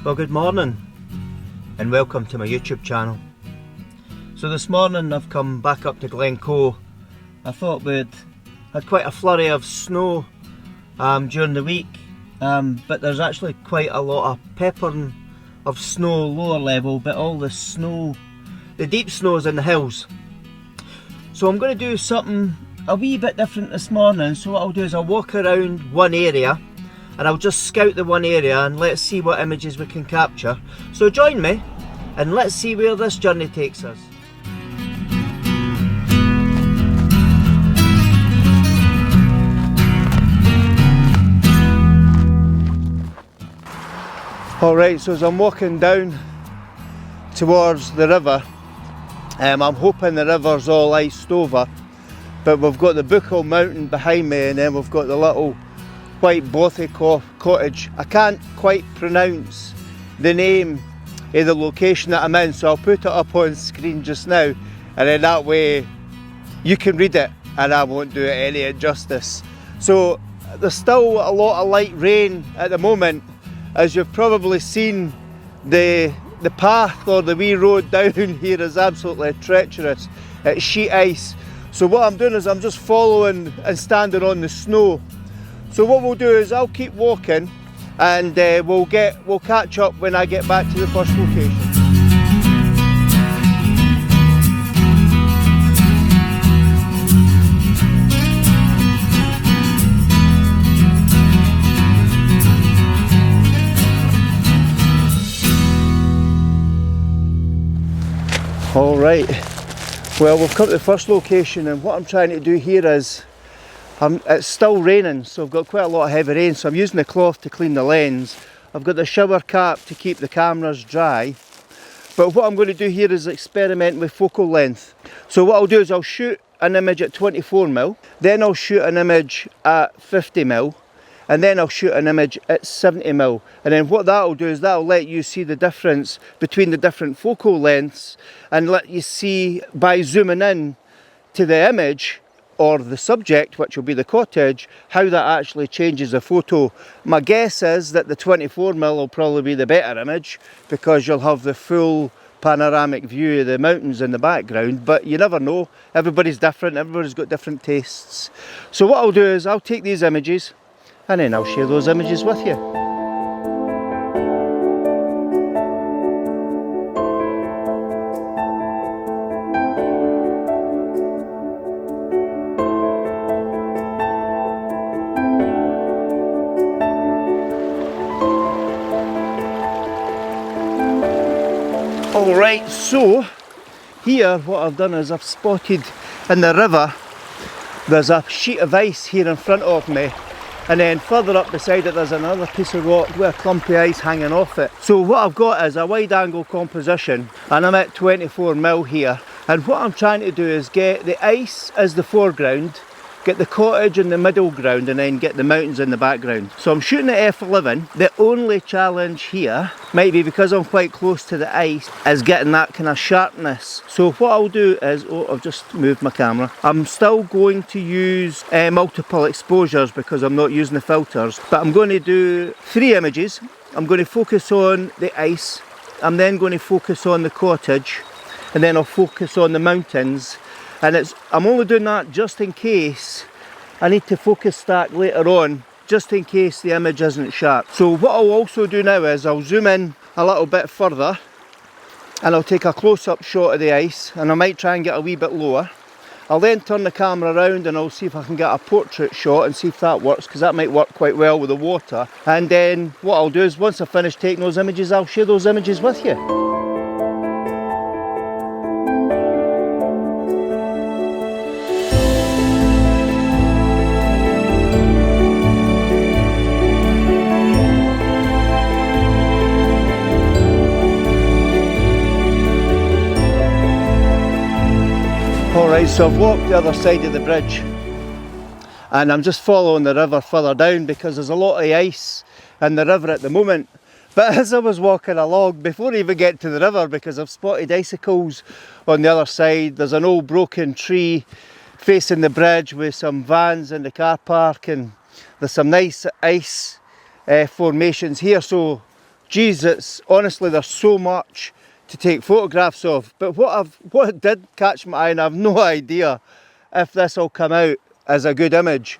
Well, good morning and welcome to my YouTube channel. So this morning I've come back up to Glencoe. I thought we'd had quite a flurry of snow during the week, but there's actually quite a lot of peppering of snow lower level, but all the snow, the deep snow is in the hills. So I'm going to do something a wee bit different this morning. So what I'll do is I'll walk around one area and I'll just scout the one area and let's see what images we can capture. So join me and let's see where this journey takes us. Alright, so as I'm walking down towards the river, I'm hoping the river's all iced over, but we've got the Glencoe mountain behind me and then we've got the little white bothy cottage. I can't quite pronounce the name of the location that I'm in, so I'll put it up on screen just now, and then that way you can read it and I won't do it any injustice. So there's still a lot of light rain at the moment. As you've probably seen, the path or the wee road down here is absolutely treacherous. It's sheet ice. So what I'm doing is I'm just following and standing on the snow. So what we'll do is I'll keep walking and we'll catch up when I get back to the first location. Alright, well, we've come to the first location, and what I'm trying to do here is it's still raining, so I've got quite a lot of heavy rain, so I'm using the cloth to clean the lens. I've got the shower cap to keep the cameras dry, but what I'm going to do here is experiment with focal length. So what I'll do is I'll shoot an image at 24mm, then I'll shoot an image at 50mm, and then I'll shoot an image at 70mm, and then what that'll do is that'll let you see the difference between the different focal lengths and let you see by zooming in to the image or the subject, which will be the cottage, how that actually changes the photo. My guess is that the 24mm will probably be the better image because you'll have the full panoramic view of the mountains in the background, but you never know. Everybody's different, everybody's got different tastes. So what I'll do is I'll take these images and then I'll share those images with you. Alright, so here what I've done is I've spotted in the river there's a sheet of ice here in front of me, and then further up beside it there's another piece of rock with a clumpy ice hanging off it. So what I've got is a wide angle composition and I'm at 24mm here, and what I'm trying to do is get the ice as the foreground, get the cottage in the middle ground, and then get the mountains in the background. So I'm shooting at f11. The only challenge here might be, because I'm quite close to the ice, is getting that kind of sharpness. So what I'll do is, I've just moved my camera. I'm still going to use multiple exposures because I'm not using the filters, but I'm going to do 3 images. I'm going to focus on the ice, I'm then going to focus on the cottage, and then I'll focus on the mountains. And I'm only doing that just in case I need to focus stack later on, just in case the image isn't sharp. So what I'll also do now is I'll zoom in a little bit further and I'll take a close-up shot of the ice, and I might try and get a wee bit lower. I'll then turn the camera around and I'll see if I can get a portrait shot and see if that works, because that might work quite well with the water. And then what I'll do is once I finish taking those images, I'll share those images with you. Alright, so I've walked the other side of the bridge and I'm just following the river further down because there's a lot of ice in the river at the moment. But as I was walking along, before I even get to the river, because I've spotted icicles on the other side, there's an old broken tree facing the bridge with some vans in the car park, and there's some nice ice formations here. So geez, it's honestly, there's so much to take photographs of. But what did catch my eye, and I've no idea if this will come out as a good image,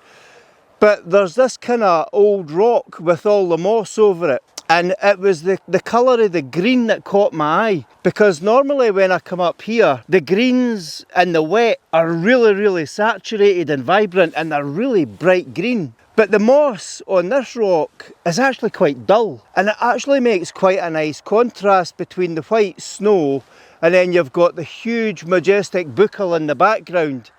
but there's this kind of old rock with all the moss over it, and it was the colour of the green that caught my eye, because normally when I come up here, the greens and the wet are really saturated and vibrant, and they're really bright green. But the moss on this rock is actually quite dull, and it actually makes quite a nice contrast between the white snow and then you've got the huge majestic buccal in the background.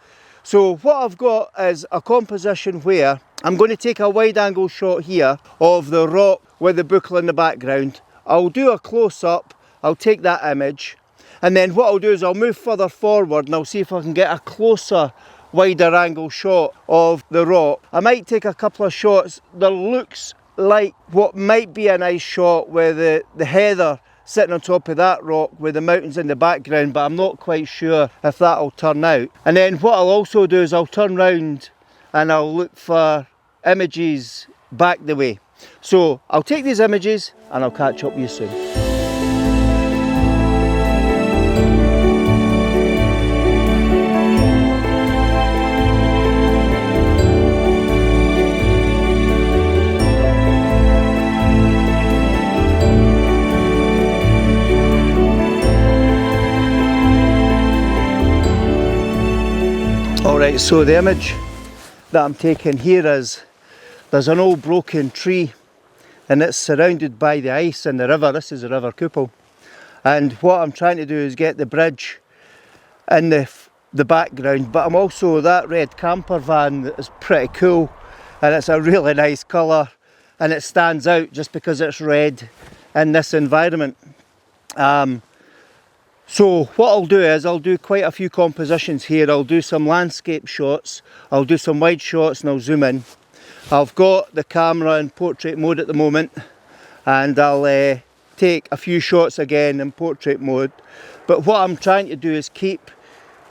So what I've got is a composition where I'm going to take a wide angle shot here of the rock with the buccal in the background. I'll do a close up, I'll take that image, and then what I'll do is I'll move further forward and I'll see if I can get a closer, wider angle shot of the rock. I might take a couple of shots that looks like what might be a nice shot with the heather sitting on top of that rock with the mountains in the background, but I'm not quite sure if that'll turn out. And then what I'll also do is I'll turn round and I'll look for images back the way. So I'll take these images and I'll catch up with you soon. Alright, so the image that I'm taking here is, there's an old broken tree and it's surrounded by the ice and the river. This is the River Couple, and what I'm trying to do is get the bridge in the background, but I'm also, that red camper van is pretty cool and it's a really nice colour and it stands out just because it's red in this environment. So what I'll do is I'll do quite a few compositions here. I'll do some landscape shots, I'll do some wide shots, and I'll zoom in. I've got the camera in portrait mode at the moment, and I'll take a few shots again in portrait mode. But what I'm trying to do is keep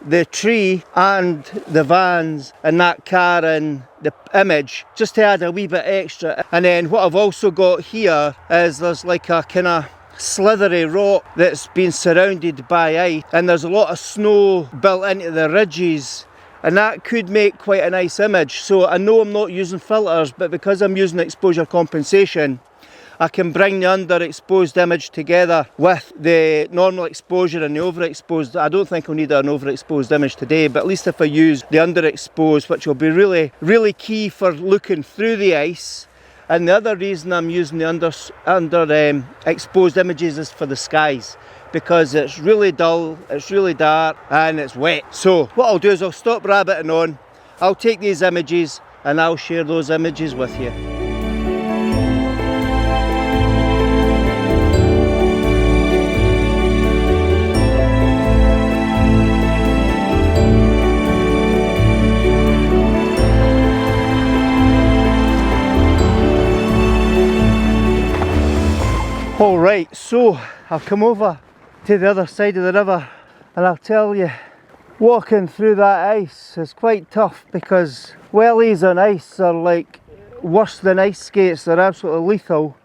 the tree and the vans and that car in the image, just to add a wee bit extra. And then what I've also got here is there's like a kind of slithery rock that's been surrounded by ice, and there's a lot of snow built into the ridges, and that could make quite a nice image. So I know I'm not using filters, but because I'm using exposure compensation, I can bring the underexposed image together with the normal exposure and the overexposed. I don't think I'll need an overexposed image today, but at least if I use the underexposed, which will be really key for looking through the ice. And the other reason I'm using the exposed images is for the skies, because it's really dull, it's really dark, and it's wet. So what I'll do is I'll stop rabbiting on, I'll take these images and I'll share those images with you. Alright, so I've come over to the other side of the river, and I'll tell you, walking through that ice is quite tough, because wellies on ice are like worse than ice skates. They're absolutely lethal,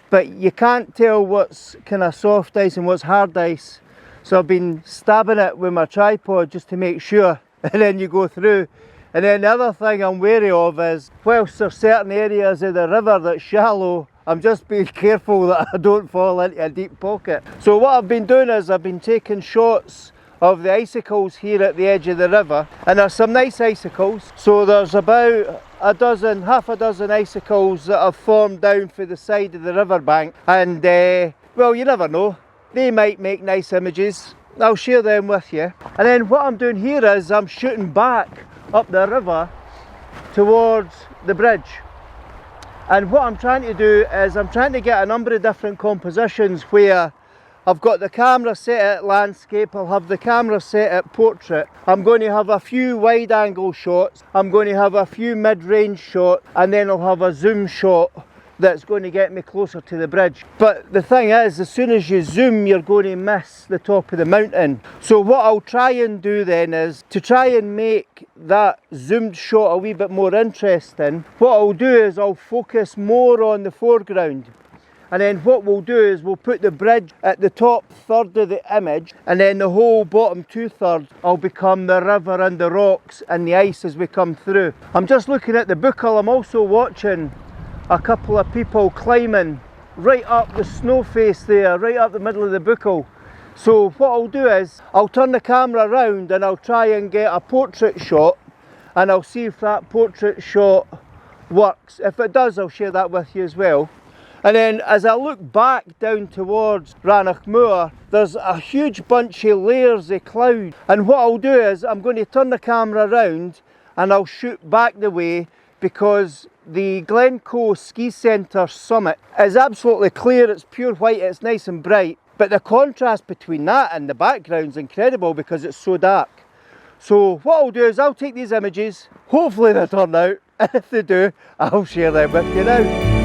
but you can't tell what's kind of soft ice and what's hard ice. So I've been stabbing it with my tripod just to make sure, and then you go through. And then the other thing I'm wary of is, whilst there's certain areas of the river that's shallow, I'm just being careful that I don't fall into a deep pocket. So what I've been doing is I've been taking shots of the icicles here at the edge of the river, and there's some nice icicles. So there's about half a dozen icicles that have formed down for the side of the river bank, and well, you never know, they might make nice images. I'll share them with you. And then what I'm doing here is I'm shooting back up the river towards the bridge. And what I'm trying to do is I'm trying to get a number of different compositions where I've got the camera set at landscape, I'll have the camera set at portrait, I'm going to have a few wide angle shots, I'm going to have a few mid-range shots, and then I'll have a zoom shot that's going to get me closer to the bridge. But the thing is, as soon as you zoom, you're going to miss the top of the mountain. So what I'll try and do then is to try and make that zoomed shot a wee bit more interesting. What I'll do is I'll focus more on the foreground, And then what we'll do is we'll put the bridge at the top third of the image, and then the whole bottom 2/3 will become the river and the rocks and the ice as we come through. I'm just looking at the buckle. I'm also watching a couple of people climbing right up the snow face there, right up the middle of the buckle. So what I'll do is I'll turn the camera around and I'll try and get a portrait shot, and I'll see if that portrait shot works. If it does, I'll share that with you as well. And then as I look back down towards Rannoch Moor, there's a huge bunch of layers of cloud. And what I'll do is I'm going to turn the camera around and I'll shoot back the way, because the Glencoe ski centre summit is absolutely clear, it's pure white, it's nice and bright. But the contrast between that and the background's incredible because it's so dark. So what I'll do is I'll take these images, hopefully they turn out, and if they do, I'll share them with you now.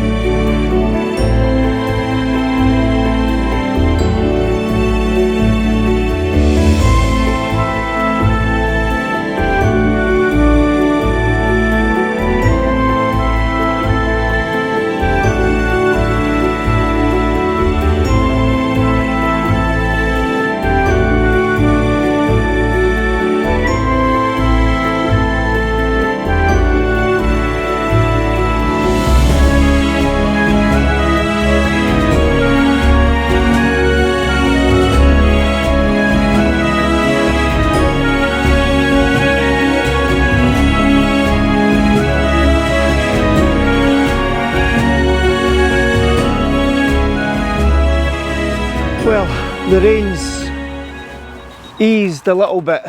Well, the rain's eased a little bit,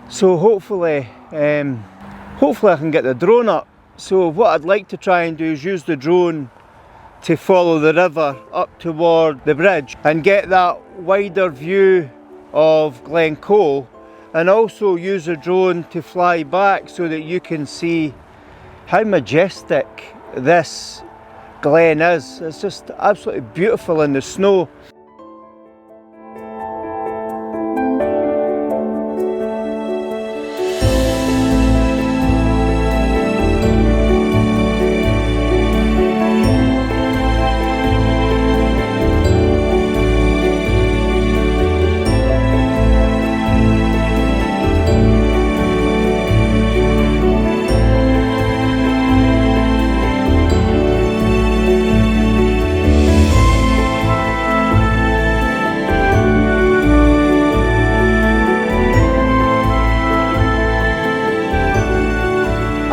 so hopefully I can get the drone up. So what I'd like to try and do is use the drone to follow the river up toward the bridge and get that wider view of Glencoe, and also use the drone to fly back so that you can see how majestic this glen is. It's just absolutely beautiful in the snow.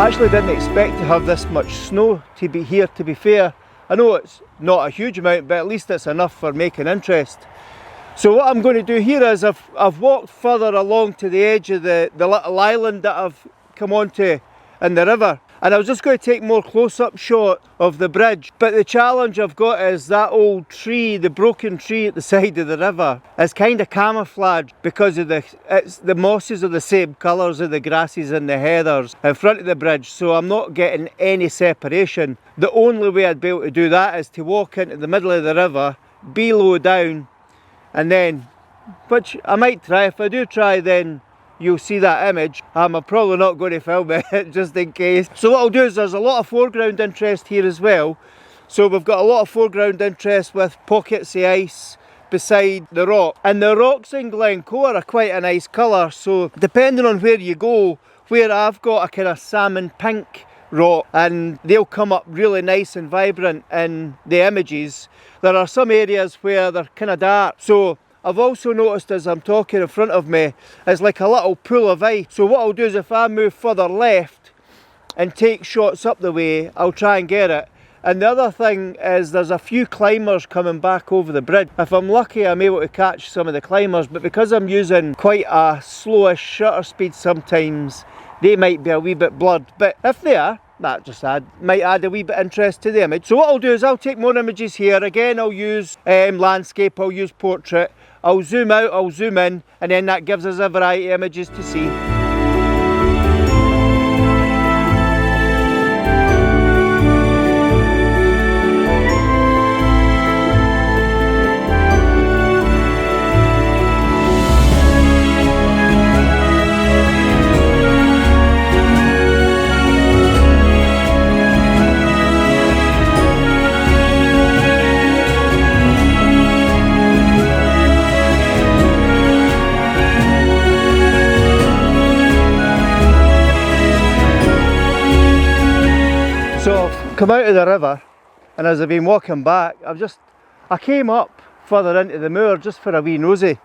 I actually didn't expect to have this much snow to be here, to be fair. I know it's not a huge amount, but at least it's enough for making interest. So what I'm going to do here is I've walked further along to the edge of the little island that I've come onto in the river, and I was just going to take more close-up shot of the bridge. But the challenge I've got is that old tree, the broken tree at the side of the river, is kind of camouflaged because of the mosses are the same colours as the grasses and the heathers in front of the bridge, so I'm not getting any separation. The only way I'd be able to do that is to walk into the middle of the river, be low down, and then, which I might try. If I do try, then you'll see that image. I'm probably not going to film it just in case. So what I'll do is there's a lot of foreground interest here as well. So we've got a lot of foreground interest with pockets of ice beside the rock. And the rocks in Glencoe are quite a nice colour. So depending on where you go, where I've got a kind of salmon pink rock, and they'll come up really nice and vibrant in the images. There are some areas where they're kind of dark. So I've also noticed as I'm talking in front of me, it's like a little pool of ice. So what I'll do is if I move further left and take shots up the way, I'll try and get it. And the other thing is there's a few climbers coming back over the bridge. If I'm lucky, I'm able to catch some of the climbers, but because I'm using quite a slowish shutter speed sometimes, they might be a wee bit blurred. But if they are, that just might add a wee bit of interest to the image. So what I'll do is I'll take more images here. Again, I'll use landscape, I'll use portrait. I'll zoom out, I'll zoom in, and then that gives us a variety of images to see. come out of the river, and as I've been walking back, I came up further into the moor just for a wee nosy.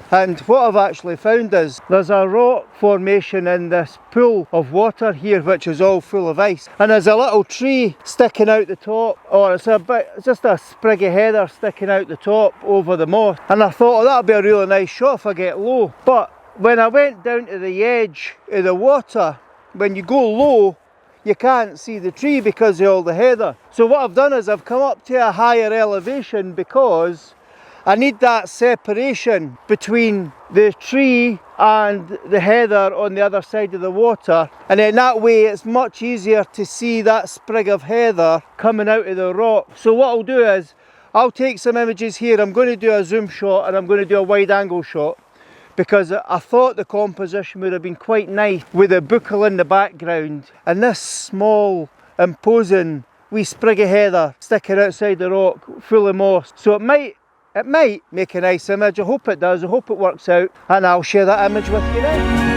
And what I've actually found is there's a rock formation in this pool of water here which is all full of ice, and there's a little tree sticking out the top, or it's just a sprig of heather sticking out the top over the moss. And I thought, oh, that'll be a really nice shot if I get low. But when I went down to the edge of the water, when you go low you can't see the tree because of all the heather. So what I've done is I've come up to a higher elevation because I need that separation between the tree and the heather on the other side of the water, and then that way it's much easier to see that sprig of heather coming out of the rock. So what I'll do is I'll take some images here. I'm going to do a zoom shot and I'm going to do a wide angle shot, because I thought the composition would have been quite nice with the buccal in the background and this small imposing wee sprig of heather sticking outside the rock full of moss. So it might make a nice image. I hope it does. I hope it works out, and I'll share that image with you now.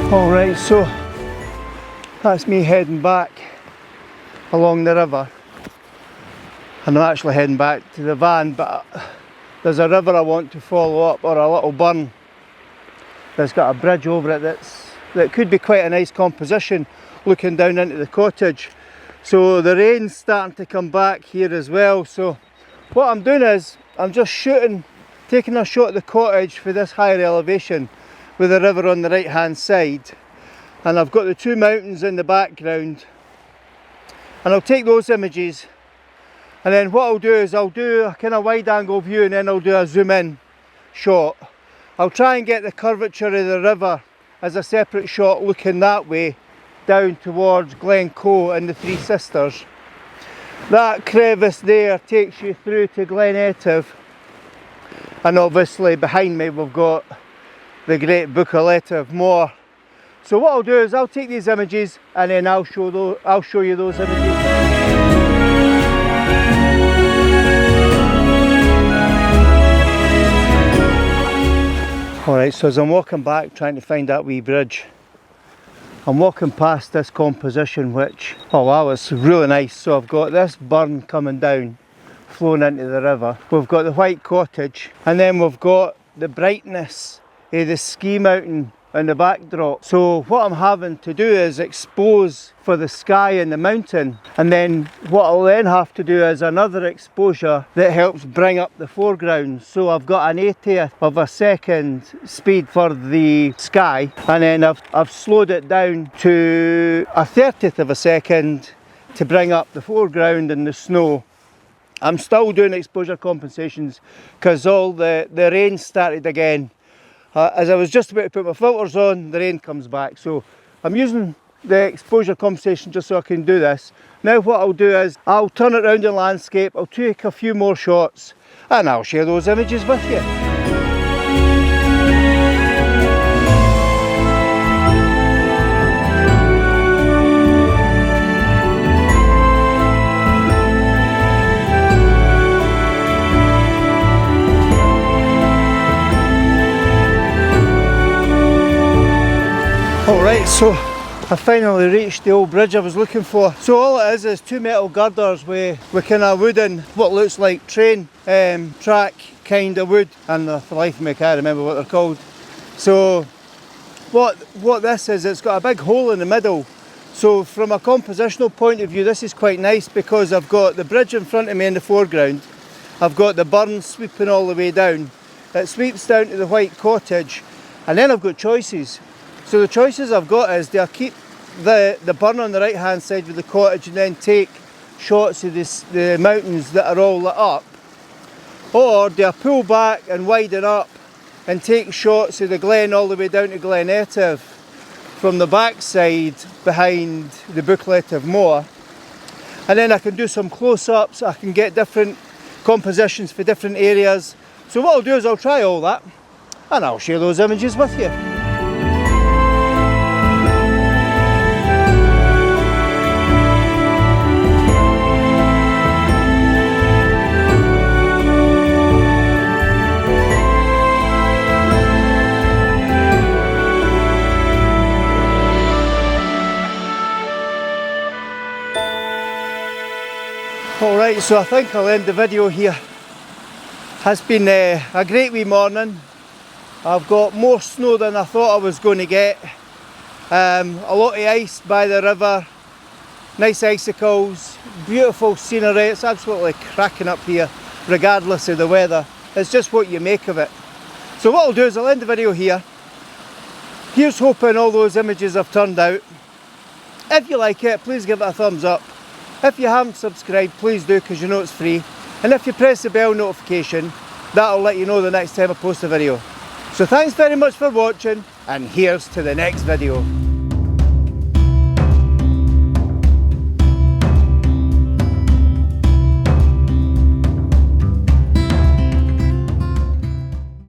Alright, so that's me heading back along the river, and I'm actually heading back to the van, but there's a river I want to follow up, or a little burn that's got a bridge over it that could be quite a nice composition looking down into the cottage. So the rain's starting to come back here as well, so what I'm doing is I'm just taking a shot of the cottage for this higher elevation with the river on the right hand side, and I've got the two mountains in the background, and I'll take those images, and then what I'll do is I'll do a kind of wide angle view, and then I'll do a zoom in shot. I'll try and get the curvature of the river as a separate shot looking that way down towards Glencoe and the Three Sisters. That crevice there takes you through to Glencoe, and obviously behind me we've got the great buccal moor. So what I'll do is I'll take these images and then I'll show you those images. Alright, so as I'm walking back trying to find that wee bridge, I'm walking past this composition which, oh wow, it's really nice. So I've got this burn coming down, flowing into the river. We've got the white cottage, and then we've got the brightness the ski mountain in the backdrop. So what I'm having to do is expose for the sky and the mountain, and then what I'll then have to do is another exposure that helps bring up the foreground. So I've got an 80th of a second speed for the sky, and then I've slowed it down to a 30th of a second to bring up the foreground and the snow. I'm still doing exposure compensations because all the rain started again. As I was just about to put my filters on, the rain comes back. So I'm using the exposure compensation just so I can do this. Now what I'll do is I'll turn it around the landscape, I'll take a few more shots, and I'll share those images with you. Alright, so I finally reached the old bridge I was looking for. So all it is two metal girders with kind of wooden, what looks like train track kind of wood, and for the life of me I can't remember what they're called. So what this is, it's got a big hole in the middle. So from a compositional point of view, this is quite nice because I've got the bridge in front of me in the foreground. I've got the burn sweeping all the way down. It sweeps down to the white cottage, and then I've got choices. So the choices I've got is do I keep the burn on the right hand side with the cottage and then take shots of the mountains that are all lit up, or do I pull back and widen up and take shots of the glen all the way down to Glencoe, from the back side behind the booklet of more, and then I can do some close-ups. I can get different compositions for different areas. So what I'll do is I'll try all that and I'll share those images with you. Alright, so I think I'll end the video here. Has been a great wee morning. I've got more snow than I thought I was going to get. A lot of ice by the river, nice icicles, beautiful scenery. It's absolutely cracking up here regardless of the weather. It's just what you make of it. So what I'll do is I'll end the video here. Here's hoping all those images have turned out. If you like it, please give it a thumbs up. If you haven't subscribed, please do, because you know it's free. And if you press the bell notification, that'll let you know the next time I post a video. So thanks very much for watching, and here's to the next video.